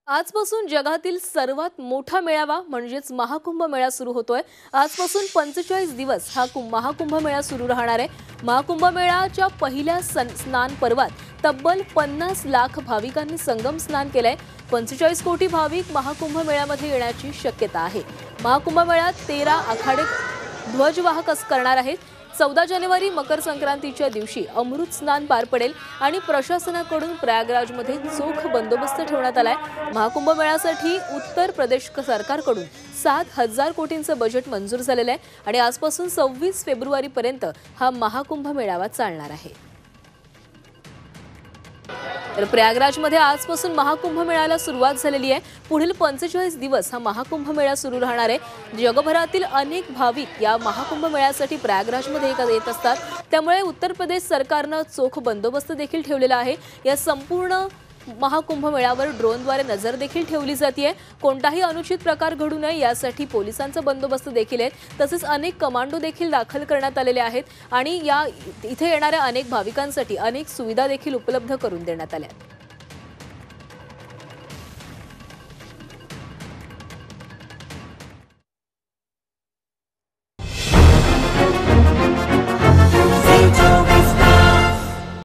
आजपासून जगातील सर्वात मोठा मेळावा म्हणजेच महाकुंभ मेळा सुरू होतोय। आजपासून 45 दिवस हा महाकुंभ मेळा सुरू राहणार आहे। महाकुंभ मेळाच्या पहिल्या स्नान पर्वात तब्बल 50 लाख भाविकांनी संगम स्नान केलंय। 45 कोटी भाविक महाकुंभ मेळ्यामध्ये येण्याची शक्यता आहे। महाकुंभ मेळ्यात 13 आखाडे ध्वजवाहक करणार आहेत। 14 जानेवारी मकर संक्रांतीच्या दिवशी अमृत स्नान पार पडेल आणि प्रशासनाकडून प्रयागराजमध्ये चोख बंदोबस्त ठेवण्यात आलाय। महाकुंभ मेळ्यासाठी उत्तर प्रदेश सरकारकडून 7,000 कोटींचं बजेट मंजूर झालेलं आहे आणि आजपासून 26 फेब्रुवारी पर्यंत हा महाकुंभ मेळावा चालणार आहे। तर प्रयागराजमध्ये आजपासून महाकुंभ मेळ्याला सुरुवात झालेली आहे। पुढील 45 दिवस हा महाकुंभ मेळा सुरू राहणार आहे। जगभरातील अनेक भाविक या महाकुंभ मेळ्यासाठी प्रयागराजमध्ये येत असतात, त्यामुळे उत्तर प्रदेश सरकारने चोख बंदोबस्त देखील ठेवलेला आहे। या संपूर्ण महाकुंभ मेळ्यावर ड्रोनद्वारे नजर देखील ठेवली जाते। कोणताही अनुचित प्रकार घडू नये यासाठी पोलिसांचा बंदोबस्त देखील आहे। तसेच अनेक कमांडो देखील दाखल करण्यात आलेले आहेत आणि इथे येणाऱ्या अनेक भाविकांसाठी अनेक सुविधा देखील उपलब्ध करून देण्यात आल्या आहेत।